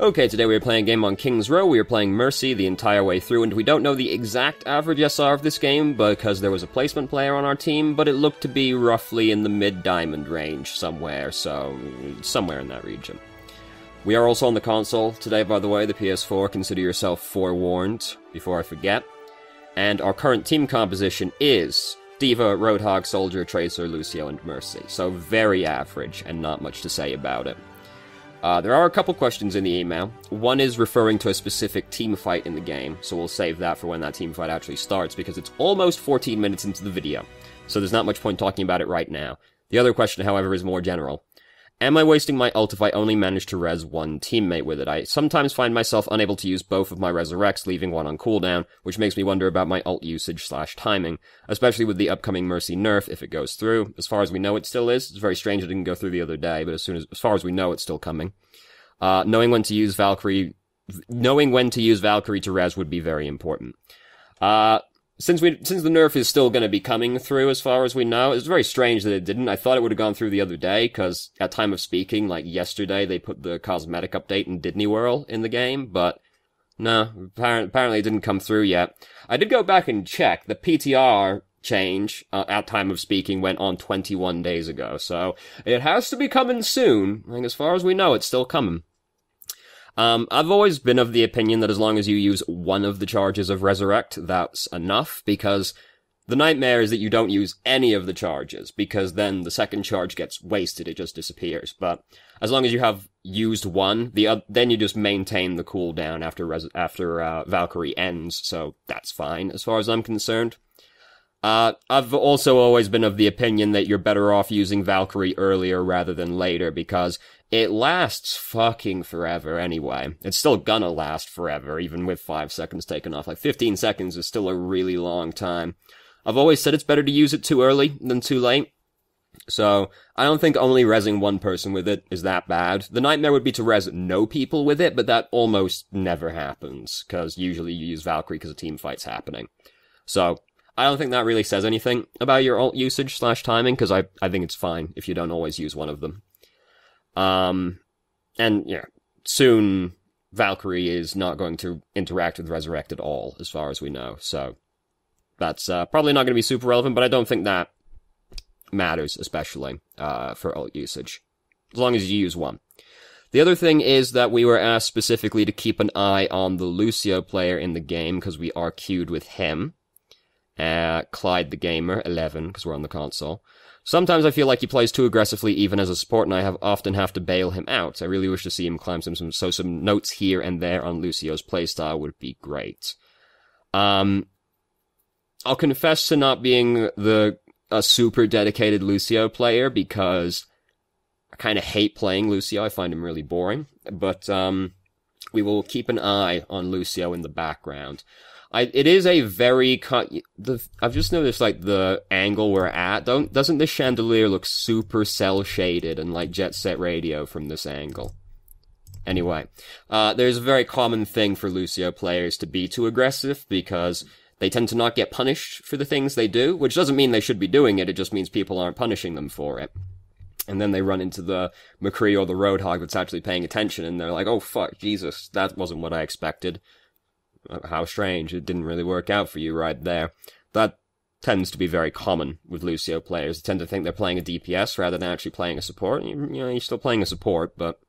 Okay, today we are playing a game on King's Row. We are playing Mercy the entire way through, and we don't know the exact average SR of this game because there was a placement player on our team, but it looked to be roughly in the mid-diamond range somewhere, so somewhere in that region. We are also on the console today, by the way, the PS4. Consider yourself forewarned, before I forget. And our current team composition is D.Va, Roadhog, Soldier, Tracer, Lucio, and Mercy. So very average, and not much to say about it. There are a couple questions in the email. One is referring to a specific team fight in the game, so we'll save that for when that team fight actually starts, because it's almost 14 minutes into the video, so there's not much point talking about it right now. The other question, however, is more general. Am I wasting my ult if I only manage to res one teammate with it? I sometimes find myself unable to use both of my resurrects, leaving one on cooldown, which makes me wonder about my ult usage/timing, especially with the upcoming Mercy nerf if it goes through. As far as we know, it still is. It's very strange it didn't go through the other day, but as far as we know, it's still coming. Knowing when to use Valkyrie to res would be very important. Since the nerf is still going to be coming through, as far as we know, it's very strange that it didn't. I thought it would have gone through the other day, because at time of speaking, like yesterday, they put the cosmetic update in Disney World in the game, but no, apparently it didn't come through yet. I did go back and check. The PTR change, at time of speaking, went on 21 days ago, so it has to be coming soon. I think as far as we know, it's still coming. I've always been of the opinion that as long as you use one of the charges of Resurrect, that's enough, because the nightmare is that you don't use any of the charges, because then the second charge gets wasted, it just disappears. But as long as you have used one, then you just maintain the cooldown after Valkyrie ends, so that's fine, as far as I'm concerned. I've also always been of the opinion that you're better off using Valkyrie earlier rather than later, because it lasts fucking forever anyway. It's still gonna last forever, even with 5 seconds taken off. Like, 15 seconds is still a really long time. I've always said it's better to use it too early than too late. So, I don't think only rezzing one person with it is that bad. The nightmare would be to res no people with it, but that almost never happens, because usually you use Valkyrie because a team fight's happening. So, I don't think that really says anything about your ult usage/timing, because I think it's fine if you don't always use one of them. And yeah, soon Valkyrie is not going to interact with Resurrect at all, as far as we know, so that's probably not going to be super relevant, but I don't think that matters, especially for ult usage, as long as you use one. The other thing is that we were asked specifically to keep an eye on the Lucio player in the game, because we are queued with him. Clyde the Gamer, 11, because we're on the console. Sometimes I feel like he plays too aggressively even as a support, and I often have to bail him out. I really wish to see him climb some notes here and there on Lucio's playstyle would be great. I'll confess to not being a super dedicated Lucio player, because I kind of hate playing Lucio. I find him really boring. But we will keep an eye on Lucio in the background. It is a very I've just noticed, like, the angle we're at, doesn't this chandelier look super cel-shaded and like Jet Set Radio from this angle? Anyway, there's a very common thing for Lucio players to be too aggressive, because they tend to not get punished for the things they do, which doesn't mean they should be doing it just means people aren't punishing them for it. And then they run into the McCree or the Roadhog that's actually paying attention, and they're like, oh fuck, Jesus, that wasn't what I expected. How strange, it didn't really work out for you right there. That tends to be very common with Lucio players. They tend to think they're playing a DPS rather than actually playing a support. You're still playing a support, but...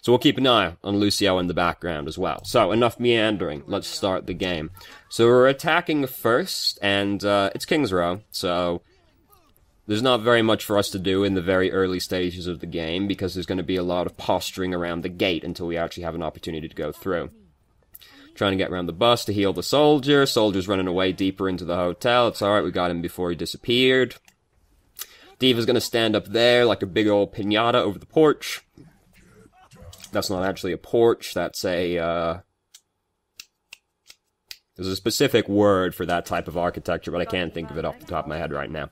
So we'll keep an eye on Lucio in the background as well. So, enough meandering, let's start the game. So we're attacking first, and it's King's Row, so... There's not very much for us to do in the very early stages of the game, because there's going to be a lot of posturing around the gate until we actually have an opportunity to go through. Trying to get around the bus to heal the soldier. Soldier's running away deeper into the hotel. It's alright, we got him before he disappeared. D.Va's gonna stand up there like a big old piñata over the porch. That's not actually a porch, that's a, there's a specific word for that type of architecture, but I can't think of it off the top of my head right now.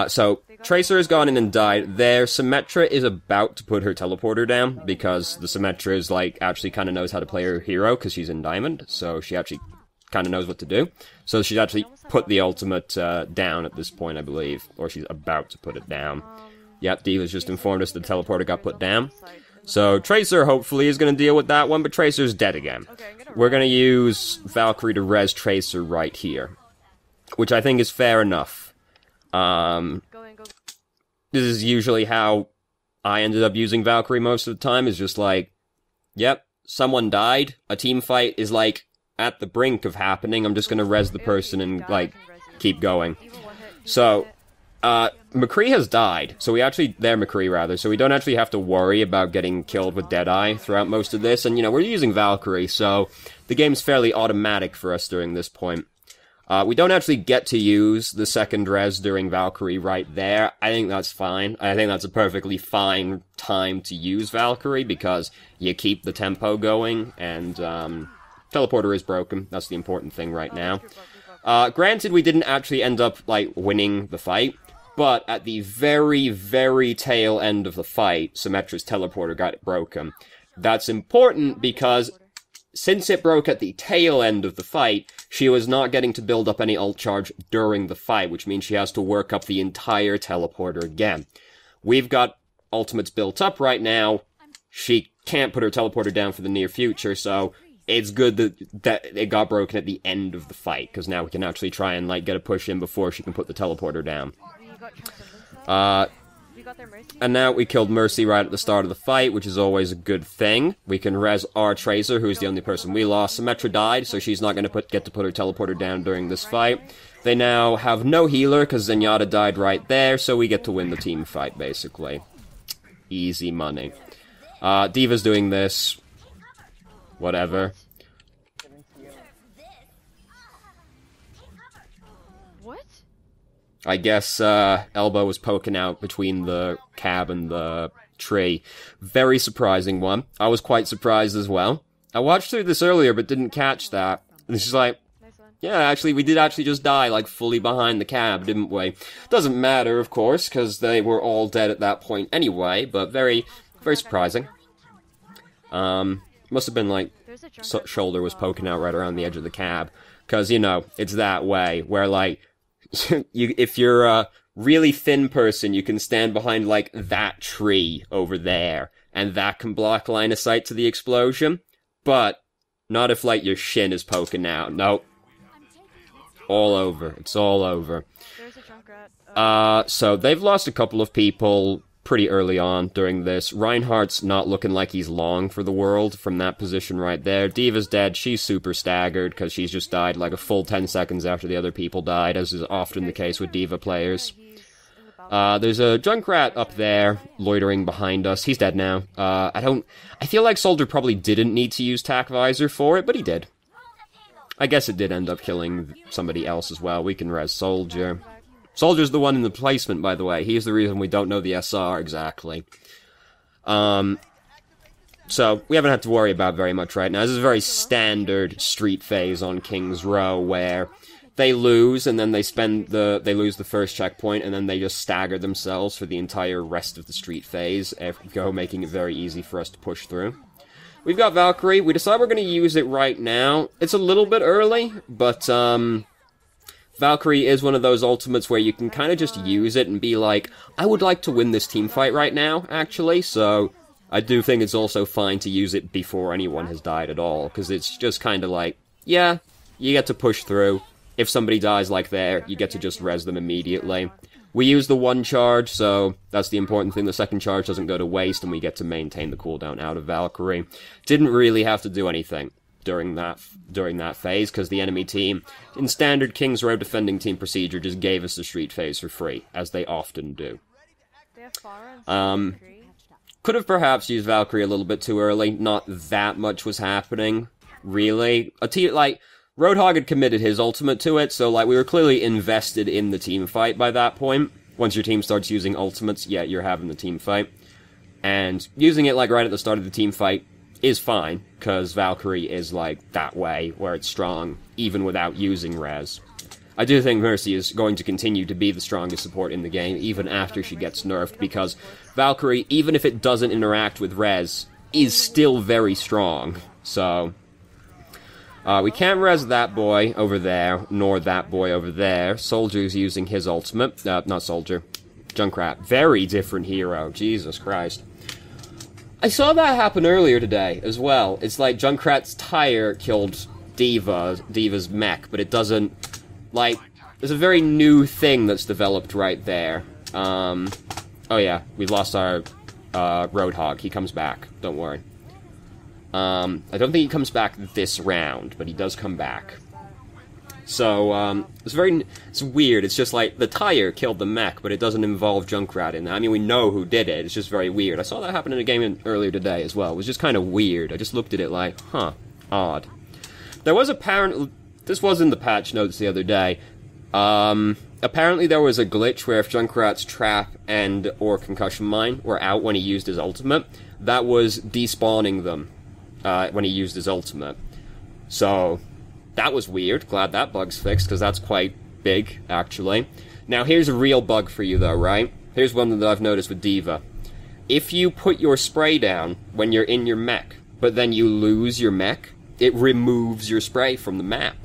So, Tracer has gone in and died there. Symmetra is about to put her teleporter down, because the Symmetra is, like, actually kind of knows how to play her hero, because she's in Diamond, so she actually kind of knows what to do. So she's actually put the ultimate, down at this point, I believe, or she's about to put it down. Yep, D.Va's just informed us the teleporter got put down. So Tracer hopefully is going to deal with that one, but Tracer's dead again. We're going to use Valkyrie to res Tracer right here, which I think is fair enough. This is usually how I ended up using Valkyrie most of the time, is just like, yep, someone died, a team fight is like at the brink of happening, I'm just going to res the person and like keep going. So, McCree has died, so we actually, McCree rather, so we don't actually have to worry about getting killed with Deadeye throughout most of this, and you know, we're using Valkyrie, so the game's fairly automatic for us during this point. We don't actually get to use the second res during Valkyrie right there. I think that's fine. I think that's a perfectly fine time to use Valkyrie, because you keep the tempo going, and teleporter is broken. That's the important thing right now. Granted, we didn't actually end up, like, winning the fight, but at the very, very tail end of the fight, Symmetra's teleporter got broken. That's important because since it broke at the tail end of the fight, she was not getting to build up any ult charge during the fight, which means she has to work up the entire teleporter again. We've got ultimates built up right now. She can't put her teleporter down for the near future, so it's good that it got broken at the end of the fight, because now we can actually try and, like, get a push in before she can put the teleporter down. And now we killed Mercy right at the start of the fight, which is always a good thing. We can res our Tracer, who's the only person we lost. Symmetra died, so she's not going to get to put her teleporter down during this fight. They now have no healer, because Zenyatta died right there, so we get to win the team fight, basically. Easy money. D.Va's doing this. Whatever. I guess, Elbow was poking out between the cab and the tree. Very surprising one. I was quite surprised as well. I watched through this earlier, but didn't catch that. And it's just like, yeah, actually, we did actually just die, like, fully behind the cab, didn't we? Doesn't matter, of course, because they were all dead at that point anyway, but very, very surprising. Must have been, like, shoulder was poking out right around the edge of the cab. Because, you know, it's that way, where, like, if you're a really thin person, you can stand behind, like, that tree over there, and that can block line of sight to the explosion, but not if, like, your shin is poking out. Nope. All over. It's all over. So they've lost a couple of people pretty early on during this. Reinhardt's not looking like he's long for the world from that position right there. D.Va's dead. She's super staggered because she's just died like a full 10 seconds after the other people died, as is often the case with D.Va players. There's a Junkrat up there loitering behind us. He's dead now. I feel like Soldier probably didn't need to use Tac Visor for it, but he did. I guess it did end up killing somebody else as well. We can res Soldier. Soldier's the one in the placement, by the way. He's the reason we don't know the SR exactly. So, we haven't had to worry about very much right now. This is a very standard street phase on King's Row, where they lose, and then they lose the first checkpoint, and then they just stagger themselves for the entire rest of the street phase, making it very easy for us to push through. We've got Valkyrie. We decide we're going to use it right now. It's a little bit early, but, Valkyrie is one of those ultimates where you can kind of just use it and be like, I would like to win this team fight right now, actually, so I do think it's also fine to use it before anyone has died at all, because it's just kind of like, yeah, you get to push through. If somebody dies like there, you get to just res them immediately. We use the one charge, so that's the important thing. The second charge doesn't go to waste, and we get to maintain the cooldown out of Valkyrie. Didn't really have to do anything during that phase, because the enemy team, in standard King's Row defending team procedure, just gave us the street phase for free, as they often do. Could have perhaps used Valkyrie a little bit too early. Not that much was happening, really. Roadhog had committed his ultimate to it, so, like, we were clearly invested in the team fight by that point. Once your team starts using ultimates, yeah, you're having the team fight. And using it, like, right at the start of the team fight is fine, because Valkyrie is, like, that way, where it's strong, even without using res. I do think Mercy is going to continue to be the strongest support in the game, even after she gets nerfed, because Valkyrie, even if it doesn't interact with res, is still very strong. So, we can't res that boy over there, nor that boy over there. Soldier's using his ultimate. Not Soldier. Junkrat. Very different hero. Jesus Christ. I saw that happen earlier today as well. It's like Junkrat's tire killed Diva's mech, but it doesn't, like, there's a very new thing that's developed right there. Oh yeah, we lost our Roadhog. He comes back, don't worry. I don't think he comes back this round, but he does come back. So, it's weird. It's just like, the tire killed the mech, but it doesn't involve Junkrat in that. I mean, we know who did it. It's just very weird. I saw that happen in a game earlier today as well. It was just kind of weird. I just looked at it like, huh, odd. There was apparently... This was in the patch notes the other day. Apparently there was a glitch where if Junkrat's trap and or concussion mine were out when he used his ultimate, that was despawning them when he used his ultimate. So... that was weird. Glad that bug's fixed, because that's quite big, actually. Now, here's a real bug for you, though, right? Here's one that I've noticed with Diva. If you put your spray down when you're in your mech, but then you lose your mech, it removes your spray from the map.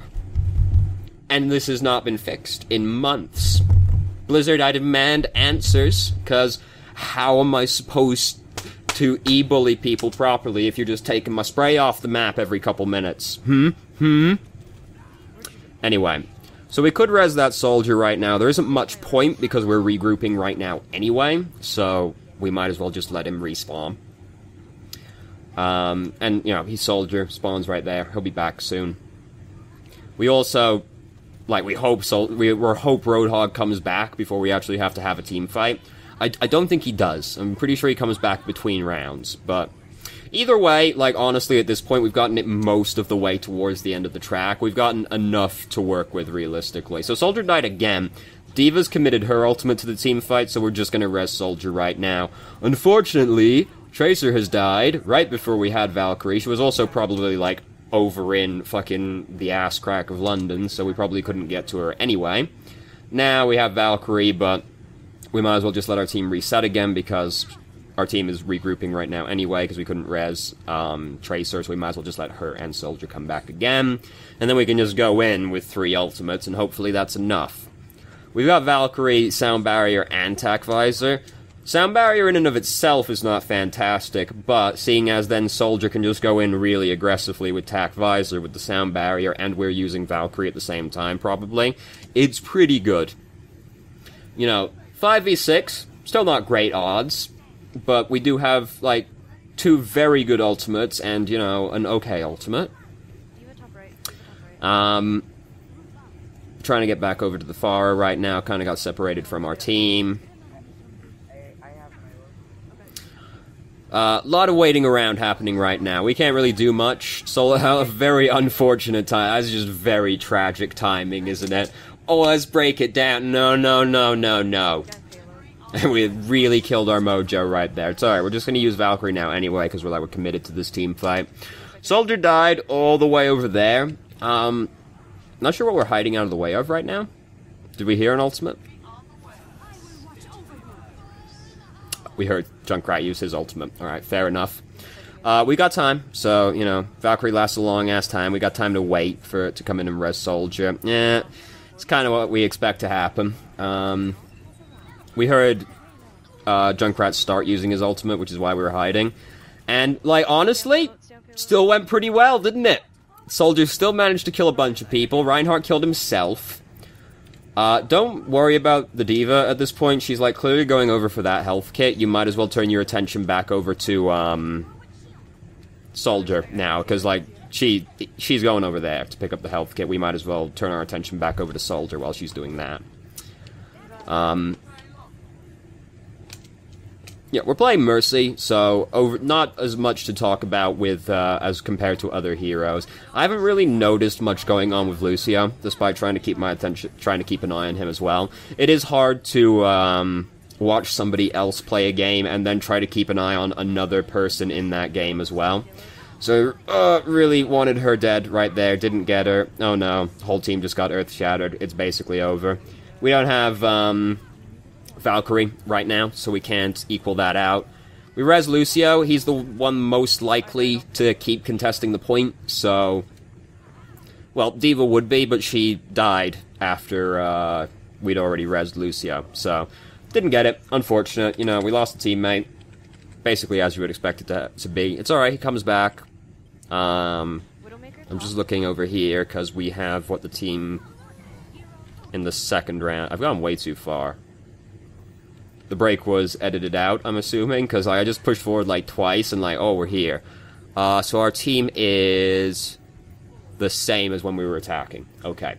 And this has not been fixed in months. Blizzard, I demand answers, because how am I supposed to e-bully people properly if you're just taking my spray off the map every couple minutes? Anyway, so we could res that soldier right now. There isn't much point because we're regrouping right now anyway, so we might as well just let him respawn. And, you know, he's soldier, spawns right there. He'll be back soon. We also, like, we hope Roadhog comes back before we actually have to have a team fight. I don't think he does. I'm pretty sure he comes back between rounds, but... either way, like, honestly, at this point, we've gotten it most of the way towards the end of the track. We've gotten enough to work with, realistically. So Soldier died again. Diva's committed her ultimate to the team fight, so we're just gonna res Soldier right now. Unfortunately, Tracer has died right before we had Valkyrie. She was also probably, like, over in fucking the ass crack of London, so we probably couldn't get to her anyway. Now we have Valkyrie, but we might as well just let our team reset again, because... our team is regrouping right now anyway, because we couldn't res Tracer, so we might as well just let her and Soldier come back again. And then we can just go in with 3 ultimates, and hopefully that's enough. We've got Valkyrie, Sound Barrier, and Tac Visor. Sound Barrier in and of itself is not fantastic, but seeing as then Soldier can just go in really aggressively with Tac Visor with the Sound Barrier, and we're using Valkyrie at the same time, probably, it's pretty good. You know, 5v6, still not great odds, but we do have, like, 2 very good ultimates and, you know, an okay ultimate. Trying to get back over to the Pharah right now. Kind of got separated from our team. A lot of waiting around happening right now. We can't really do much. So, a very unfortunate time. That's just very tragic timing, isn't it? Oh, let's break it down. No. We really killed our mojo right there. It's alright, we're just gonna use Valkyrie now anyway, because we're committed to this team fight. Soldier died all the way over there. Not sure what we're hiding out of the way of right now. Did we hear an ultimate? We heard Junkrat use his ultimate. Alright, fair enough. We got time, so, you know, Valkyrie lasts a long-ass time. We got time to wait for it to come in and res Soldier. Yeah, it's kind of what we expect to happen. We heard Junkrat start using his ultimate, which is why we were hiding. And, like, honestly, still went pretty well, didn't it? Soldier still managed to kill a bunch of people. Reinhardt killed himself. Don't worry about the Diva at this point. She's, like, clearly going over for that health kit. You might as well turn your attention back over to, Soldier now, because, like, she's going over there to pick up the health kit. We might as well turn our attention back over to Soldier while she's doing that. Yeah, we're playing Mercy, so not as much to talk about with as compared to other heroes. I haven't really noticed much going on with Lucio, despite trying to keep my attention, trying to keep an eye on him as well. It is hard to watch somebody else play a game and then try to keep an eye on another person in that game as well. So, really wanted her dead right there, didn't get her. Oh no, whole team just got earth-shattered. It's basically over. We don't have Valkyrie right now, so we can't equal that out. We res Lucio, he's the one most likely to keep contesting the point, so... Well, Diva would be, but she died after we'd already resed Lucio, so... Didn't get it, unfortunate, you know, we lost a teammate. basically as you would expect it to be. It's alright, he comes back. I'm just looking over here, because we have what the team in the second round... I've gone way too far. The break was edited out, I'm assuming, because I just pushed forward, like, twice, and, like, oh, we're here. So our team is the same as when we were attacking. Okay.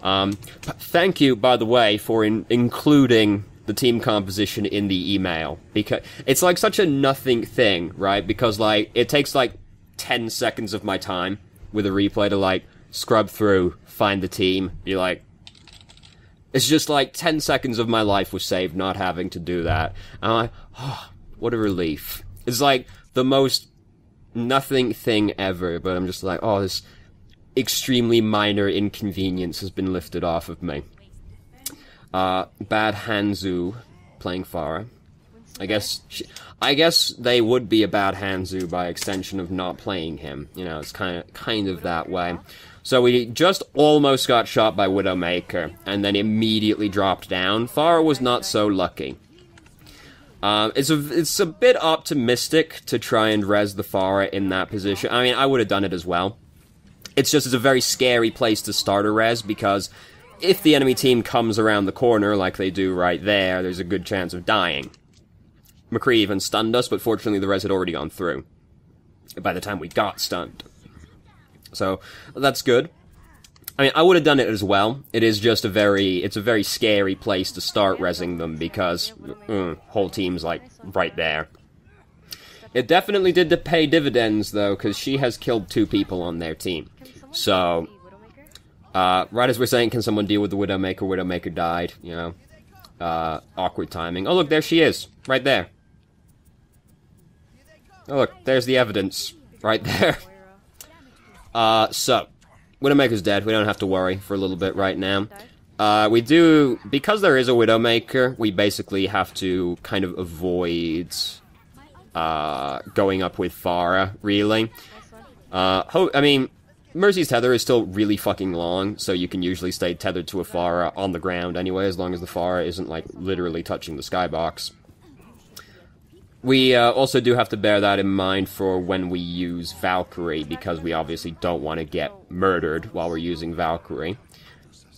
Thank you, by the way, for including the team composition in the email, because it's, like, such a nothing thing, right? Because, like, it takes, like, 10 seconds of my time with a replay to, like, scrub through, find the team, be like... It's just like 10 seconds of my life was saved not having to do that. And I'm like, oh, what a relief. It's like the most nothing thing ever, but I'm just like, oh, this extremely minor inconvenience has been lifted off of me. Bad Hanzu playing Farah. I guess they would be a bad Hanzu by extension of not playing him. You know, it's kind of that way. So we just almost got shot by Widowmaker, and then immediately dropped down. Farah was not so lucky. It's a bit optimistic to try and res the Farah in that position. I mean, I would have done it as well. It's a very scary place to start a res, because if the enemy team comes around the corner, like they do right there, there's a good chance of dying. McCree even stunned us, but fortunately the res had already gone through by the time we got stunned. So, that's good. I mean, I would have done it as well. It is just it's a very scary place to start resing them, because, whole team's, like, right there. It definitely did pay dividends, though, because she has killed 2 people on their team. So, right as we're saying, can someone deal with the Widowmaker? Widowmaker died, you know. Awkward timing. Oh, look, there she is. Right there. Oh, look, there's the evidence. Right there. So, Widowmaker's dead. We don't have to worry for a little bit right now. We do, because there is a Widowmaker, we basically have to kind of avoid going up with Farah, really. I mean, Mercy's tether is still really fucking long, so you can usually stay tethered to a Farah on the ground anyway, as long as the Farah isn't, like, literally touching the skybox. We also do have to bear that in mind for when we use Valkyrie, because we obviously don't want to get murdered while we're using Valkyrie.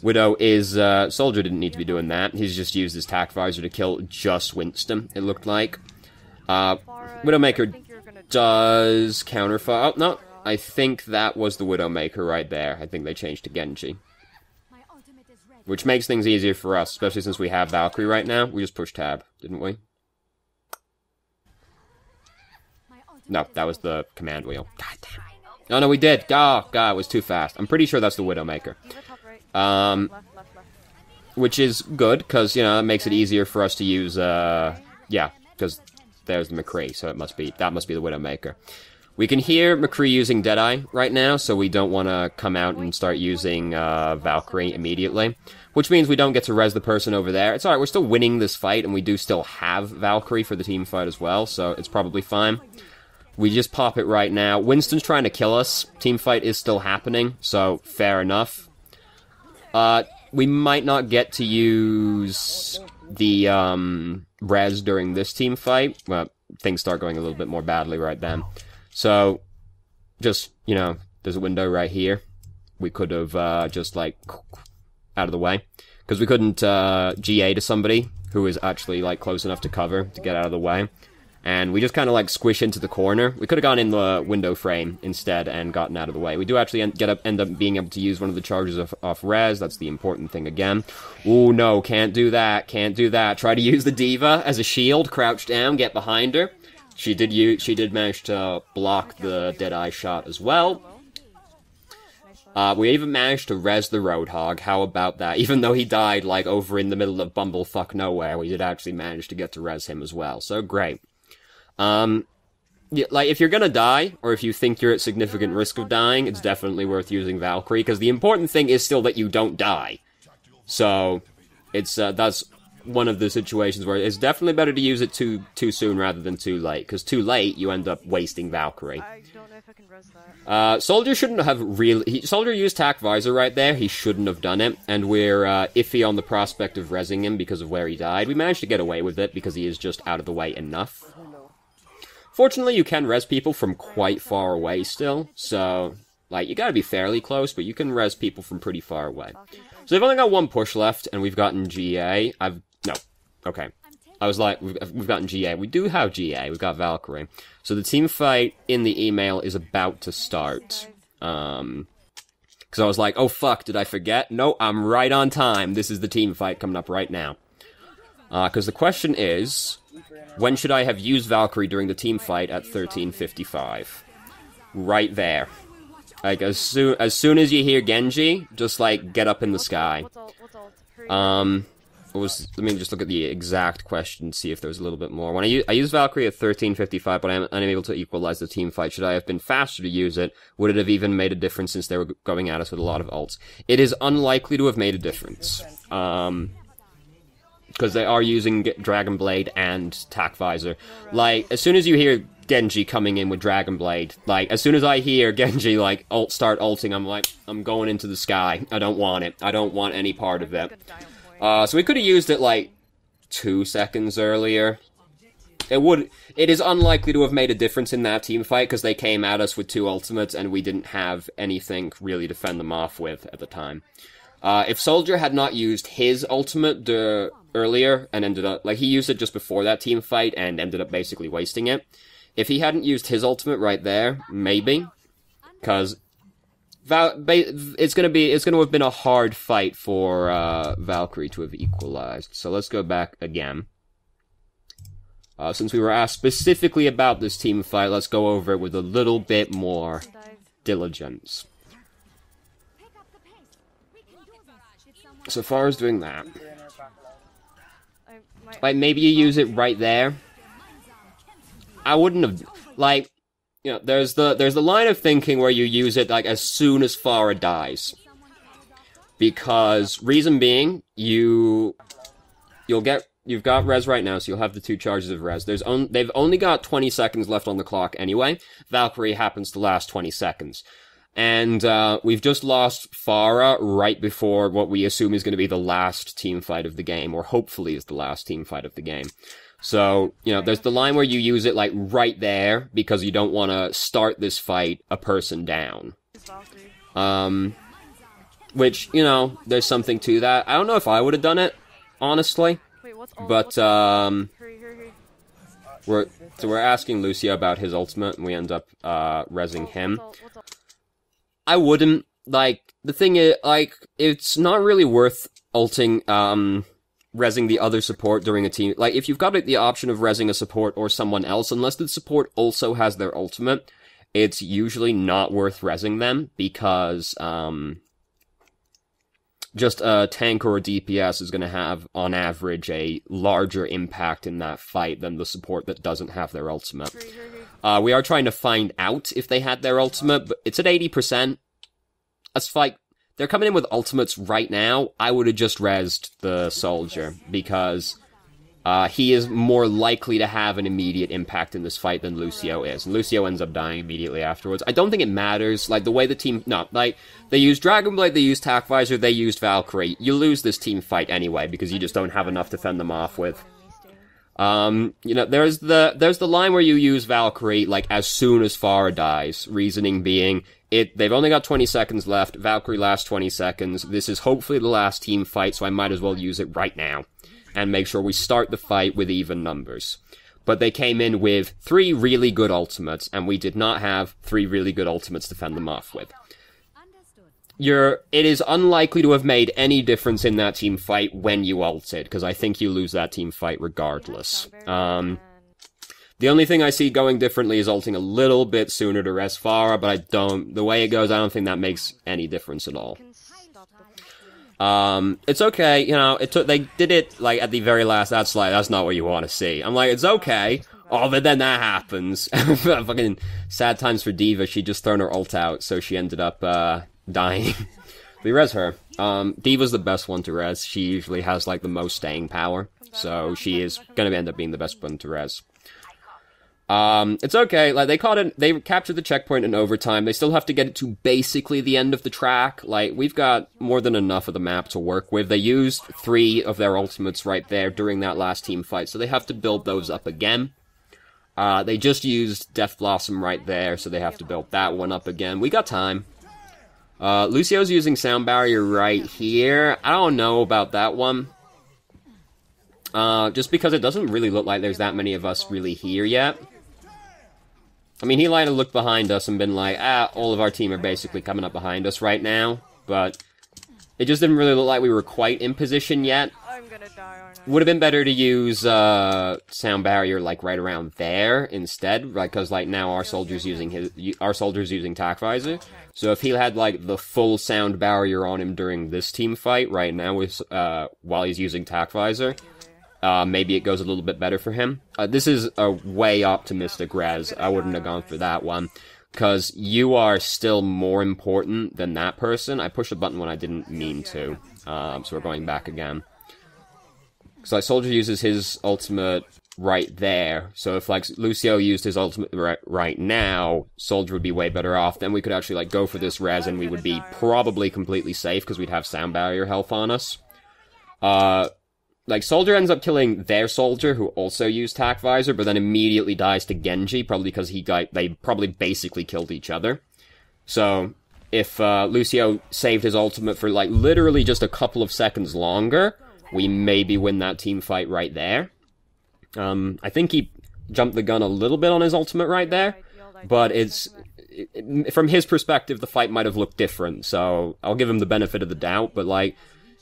Widow is... Soldier didn't need to be doing that. He's just used his tack visor to kill just Winston, it looked like. Widowmaker does counterfire... Oh, no. I think that was the Widowmaker right there. I think they changed to Genji. Which makes things easier for us, especially since we have Valkyrie right now. We just pushed tab, didn't we? No, that was the command wheel. God damn. Oh, no, we did. Oh, God, it was too fast. I'm pretty sure that's the Widowmaker. Which is good, because, you know, that makes it easier for us to use, yeah, because there's the McCree, so that must be the Widowmaker. We can hear McCree using Deadeye right now, so we don't want to come out and start using, Valkyrie immediately. Which means we don't get to res the person over there. It's alright, we're still winning this fight, and we do still have Valkyrie for the team fight as well, so it's probably fine. We just pop it right now. Winston's trying to kill us. Team fight is still happening, so fair enough. We might not get to use the res during this team fight. Well, things start going a little bit more badly right then. So, just, you know, there's a window right here. We could have just, like, out of the way. Because we couldn't GA to somebody who is actually, like, close enough to cover to get out of the way. And we just kind of, like, squish into the corner. We could have gone in the window frame instead and gotten out of the way. We do actually end up being able to use one of the charges off res. That's the important thing again. Ooh, no, can't do that. Can't do that. Try to use the Diva as a shield. Crouch down, get behind her. She did manage to block the Deadeye shot as well. We even managed to res the Roadhog. How about that? Even though he died, like, over in the middle of bumblefuck nowhere, we did actually manage to get to res him as well. So, great. Yeah, like, if you're gonna die, or if you think you're at significant risk of dying, it's definitely worth using Valkyrie, because the important thing is still that you don't die. So, it's, that's one of the situations where it's definitely better to use it too soon rather than too late, because too late, you end up wasting Valkyrie. I don't know if I can res that. Soldier shouldn't have really... Soldier used Tac Visor right there, he shouldn't have done it, and we're, iffy on the prospect of resing him because of where he died. We managed to get away with it, because he is just out of the way enough. Fortunately, you can res people from quite far away still, so, like, you gotta be fairly close, but you can res people from pretty far away. So we've only got one push left, and we've gotten GA. No. Okay. I was like, we've gotten GA. We do have GA. We've got Valkyrie. So the team fight in the email is about to start. Because I was like, oh fuck, did I forget? No, I'm right on time. This is the team fight coming up right now. Because the question is, when should I have used Valkyrie during the team fight at 13:55? Right there. Like, as soon as you hear Genji, just, like, get up in the sky. Let me just look at the exact question, see if there's a little bit more. When I used Valkyrie at 13:55, but I'm unable to equalize the team fight. Should I have been faster to use it? Would it have even made a difference since they were going at us with a lot of ults? It is unlikely to have made a difference. Because they are using Dragon Blade and Tac Visor. Like, as soon as you hear Genji coming in with Dragon Blade, like, as soon as I hear Genji, like, start ulting, I'm like, I'm going into the sky. I don't want it. I don't want any part of it. So we could have used it, like, 2 seconds earlier. It is unlikely to have made a difference in that team fight, because they came at us with 2 ultimates, and we didn't have anything really to fend them off with at the time. If Soldier had not used his ultimate earlier, and ended up, like, he used it just before that team fight, and ended up basically wasting it. If he hadn't used his ultimate right there, maybe, because it's gonna have been a hard fight for Valkyrie to have equalized. So let's go back again. Since we were asked specifically about this team fight, let's go over it with a little bit more diligence. So far as doing that, like, maybe you use it right there. I wouldn't have, like, you know, there's the line of thinking where you use it, like, as soon as Pharah dies. Because, reason being, you've got res right now, so you'll have the 2 charges of res. They've only got 20 seconds left on the clock anyway. Valkyrie happens to last 20 seconds. And, we've just lost Pharah right before what we assume is going to be the last team fight of the game, or hopefully is the last team fight of the game. So, you know, there's the line where you use it, like, right there, because you don't want to start this fight a person down. Which, you know, there's something to that. I don't know if I would have done it, honestly. But, we're asking Lucio about his ultimate, and we end up, rezzing him. I wouldn't, like, the thing is, like, it's not really worth ulting, rezzing the other support during a team. Like, if you've got the option of rezzing a support or someone else, unless the support also has their ultimate, it's usually not worth rezzing them, because, just a tank or a DPS is going to have, on average, a larger impact in that fight than the support that doesn't have their ultimate. We are trying to find out if they had their ultimate, but it's at 80%. That's like, they're coming in with ultimates right now. I would have just rezzed the Soldier, because he is more likely to have an immediate impact in this fight than Lucio is. And Lucio ends up dying immediately afterwards. I don't think it matters, like, the way the team... No, like, they used Dragon Blade, they used Tac Visor, they used Valkyrie. You lose this team fight anyway, because you just don't have enough to fend them off with. You know, there's the line where you use Valkyrie, like, as soon as Pharah dies. Reasoning being, they've only got 20 seconds left, Valkyrie lasts 20 seconds, this is hopefully the last team fight, so I might as well use it right now. And make sure we start the fight with even numbers. But they came in with 3 really good ultimates, and we did not have 3 really good ultimates to fend them off with. It is unlikely to have made any difference in that team fight when you ulted, because I think you lose that team fight regardless. The only thing I see going differently is ulting a little bit sooner to res Pharah, but the way it goes, I don't think that makes any difference at all. It's okay, you know, they did it, like, at the very last, that's not what you want to see. I'm like, it's okay. Oh, but then that happens. Fucking sad times for D.Va, she just thrown her ult out, so she ended up, dying. We res her. D.Va's the best one to res. She usually has, like, the most staying power, so she is gonna end up being the best one to res. It's okay, like, they captured the checkpoint in overtime, they still have to get it to basically the end of the track, like, we've got more than enough of the map to work with. They used 3 of their ultimates right there during that last team fight, so they have to build those up again. They just used Death Blossom right there, so they have to build that one up again. We got time. Lucio's using Sound Barrier right here. I don't know about that one. Just because it doesn't really look like there's that many of us really here yet. I mean, he might have looked behind us and been like, all of our team are basically coming up behind us right now, but it just didn't really look like we were quite in position yet. I'm gonna die, aren't I? Would have been better to use, Sound Barrier, like, right around there instead, right, because, like, now our soldier's using Tac Visor. So if he had, like, the full Sound Barrier on him during this team fight right now with, while he's using Tac Visor, maybe it goes a little bit better for him. This is a way optimistic res. I wouldn't have gone for that one. Because you are still more important than that person. I pushed a button when I didn't mean to. So we're going back again. So like, Soldier uses his ultimate right there. So if like Lucio used his ultimate right now, Soldier would be way better off. Then we could actually like go for this res and we would be probably completely safe because we'd have Sound Barrier health on us. Like, Soldier ends up killing their soldier, who also used Tac Visor, but then immediately dies to Genji, probably because they probably basically killed each other. So, if Lucio saved his ultimate for, like, literally just a couple of seconds longer, we maybe win that team fight right there. I think he jumped the gun a little bit on his ultimate right there, but from his perspective, the fight might have looked different, so I'll give him the benefit of the doubt, but, like,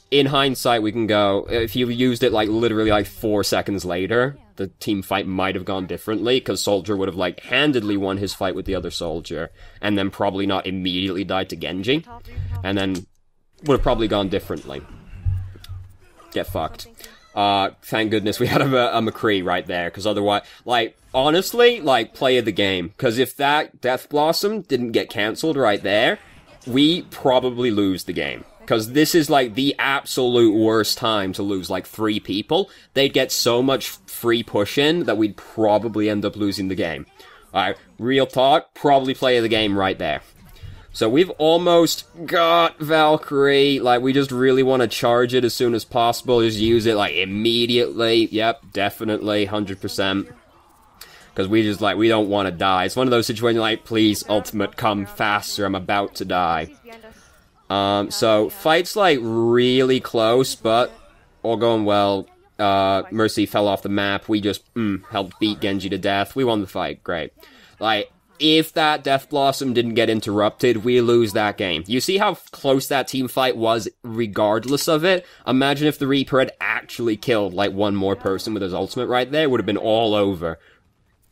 in hindsight, we can go, if you used it, like, literally, like, 4 seconds later, the team fight might have gone differently, because Soldier would have, like, handedly won his fight with the other soldier, and then probably not immediately died to Genji, and then would have probably gone differently. Get fucked. Thank goodness we had a McCree right there, because otherwise, like, honestly, like, play of the game, because if that Death Blossom didn't get cancelled right there, we probably lose the game. Because this is, like, the absolute worst time to lose, like, 3 people. They'd get so much free push-in that we'd probably end up losing the game. Alright, real talk, probably play of the game right there. So we've almost got Valkyrie. Like, we just really want to charge it as soon as possible. Just use it, like, immediately. Yep, definitely, 100%. Because we just, like, we don't want to die. It's one of those situations, like, please, ultimate, come faster, I'm about to die. So, fight's, like, really close, but all going well. Mercy fell off the map. We just, helped beat Genji to death. We won the fight. Great. Like, if that Death Blossom didn't get interrupted, we lose that game. You see how close that team fight was regardless of it? Imagine if the Reaper had actually killed, like, one more person with his ultimate right there. It would have been all over.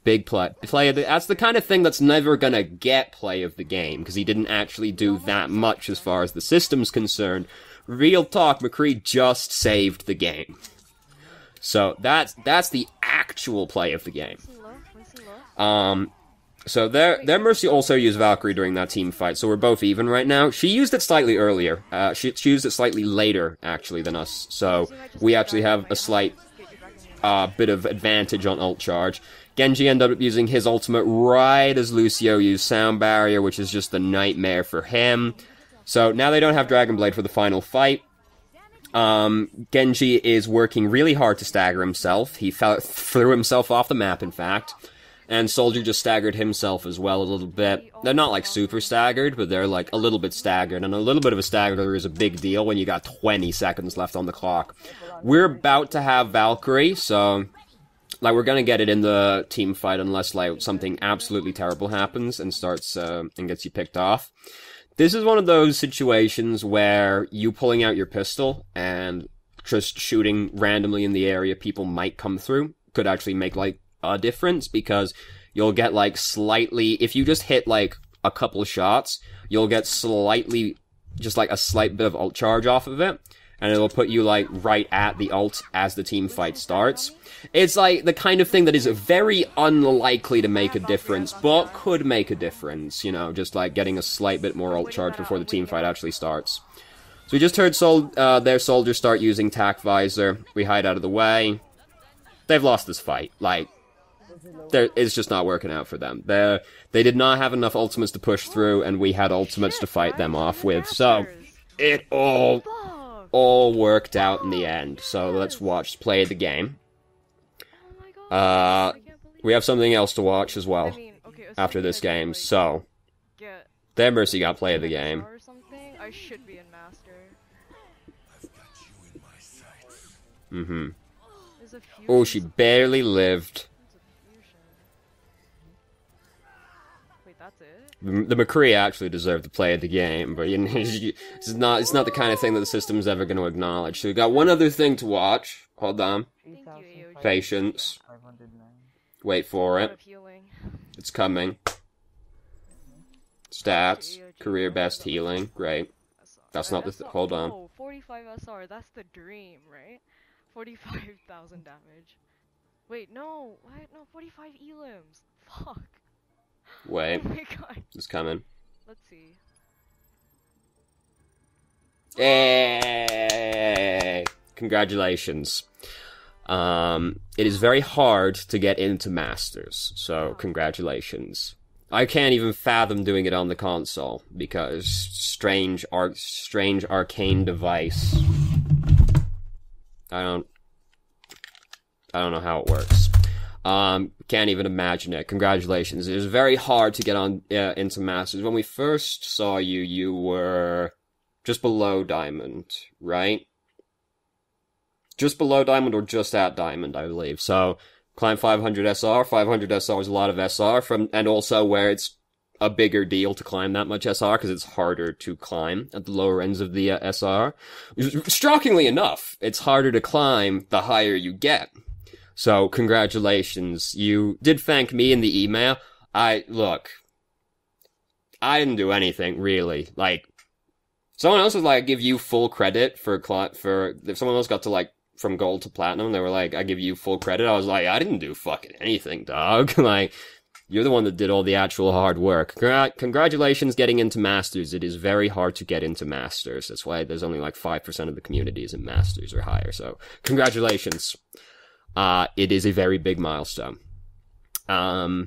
Big play. That's the kind of thing that's never gonna get play of the game, because he didn't actually do that much as far as the system's concerned. Real talk, McCree just saved the game. So, that's the actual play of the game. So their Mercy also used Valkyrie during that team fight, so we're both even right now. She used it slightly earlier. She used it slightly later, actually, than us, so we actually have a slight bit of advantage on ult charge. Genji ended up using his ultimate right as Lucio used Sound Barrier, which is just a nightmare for him. So now they don't have Dragon Blade for the final fight. Genji is working really hard to stagger himself. He threw himself off the map, in fact. And Soldier just staggered himself as well a little bit. They're not, like, super staggered, but they're, like, a little bit staggered. And a little bit of a stagger is a big deal when you got 20 seconds left on the clock. We're about to have Valkyrie, so, like, we're gonna get it in the team fight unless, like, something absolutely terrible happens and starts, and gets you picked off. This is one of those situations where you pulling out your pistol and just shooting randomly in the area people might come through could actually make, like, a difference, because you'll get, like, slightly, if you just hit, like, a couple shots, you'll get slightly, just, like, a slight bit of ult charge off of it, and it'll put you, like, right at the ult as the team fight starts. It's, like, the kind of thing that is very unlikely to make a difference, but could make a difference, you know, just, like, getting a slight bit more ult charge before the team fight actually starts. So we just heard their soldiers start using Tac Visor. We hide out of the way. They've lost this fight. Like, it's just not working out for them. They did not have enough ultimates to push through, and we had ultimates to fight them off with. So, it all worked out in the end. So let's watch play the game. we have something else to watch as well I mean, okay, after this assuming I game. like, So, get there Mercy got play of the game. or something, I should be in Master. Mm-hmm. There's a fusion. Oh, she barely lived. There's a fusion. Wait, that's it? The McCree actually deserved to play of the game, but you know, it's not the kind of thing that the system's ever going to acknowledge. So we got one other thing to watch. Hold on. Thank you, AOG. Patience. 509. Wait for A lot it. of healing. It's coming. Stats. Career best healing. Great. That's not the hold on. Oh, 45 SR, that's the dream, right? 45,000 damage. Wait, no, what? No, 45 elims. Fuck. Wait. Oh my god. It's coming. Let's see. Hey! Congratulations. It is very hard to get into Masters, so congratulations. I can't even fathom doing it on the console, because strange arcane device. I don't know how it works. Can't even imagine it. Congratulations. It is very hard to get on into Masters. When we first saw you, you were just below Diamond, right? Just below Diamond or just at Diamond, I believe. So, climb 500 SR. 500 SR is a lot of SR, and also where it's a bigger deal to climb that much SR, because it's harder to climb at the lower ends of the SR. Shockingly enough, it's harder to climb the higher you get. So, congratulations. You did thank me in the email. Look, I didn't do anything, really. Like, someone else was like, give you full credit for if someone else got to like, from gold to platinum, they were like, I give you full credit. I was like, I didn't do fucking anything, dog. Like, you're the one that did all the actual hard work. Congratulations getting into Masters. It is very hard to get into Masters. That's why there's only like 5% of the communities in Masters or higher. So, congratulations. It is a very big milestone. I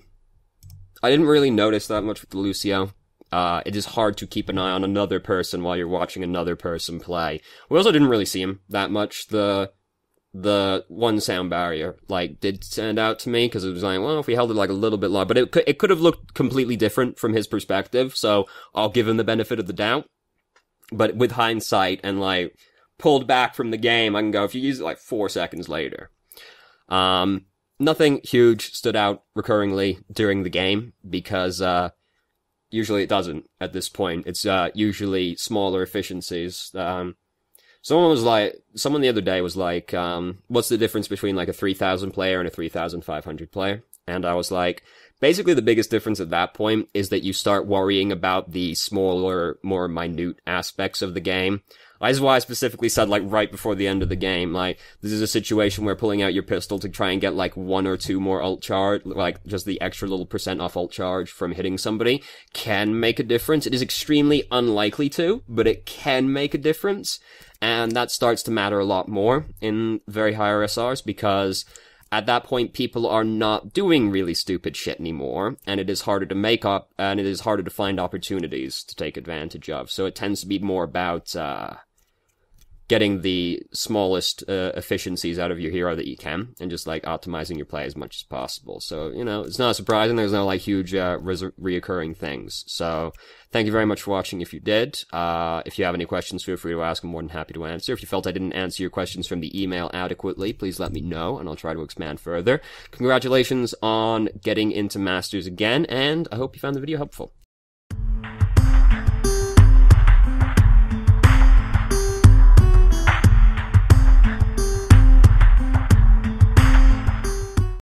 didn't really notice that much with Lucio. It is hard to keep an eye on another person while you're watching another person play. We also didn't really see him that much. The one sound barrier, like, did stand out to me, because it was like, well, if we held it like a little bit longer, but it could have looked completely different from his perspective, so I'll give him the benefit of the doubt. But with hindsight and like, pulled back from the game, I can go, if you use it like 4 seconds later. Nothing huge stood out recurringly during the game, because, usually it doesn't at this point. It's, usually smaller efficiencies. Someone the other day was like, what's the difference between like a 3,000 player and a 3,500 player? And I was like, basically the biggest difference at that point is that you start worrying about the smaller, more minute aspects of the game. That's why I specifically said, like, right before the end of the game, like, this is a situation where pulling out your pistol to try and get, like, 1 or 2 more ult charge, like, just the extra little % off ult charge from hitting somebody, can make a difference. It is extremely unlikely to, but it can make a difference, and that starts to matter a lot more in very higher SRs, because at that point, people are not doing really stupid shit anymore, and it is harder to make up, and it is harder to find opportunities to take advantage of. So it tends to be more about, getting the smallest efficiencies out of your hero that you can, and just, like, optimizing your play as much as possible. So, you know, it's not surprising there's no, like, huge reoccurring things. So, thank you very much for watching if you did. If you have any questions, feel free to ask. I'm more than happy to answer. If you felt I didn't answer your questions from the email adequately, please let me know, and I'll try to expand further. Congratulations on getting into Masters again, and I hope you found the video helpful.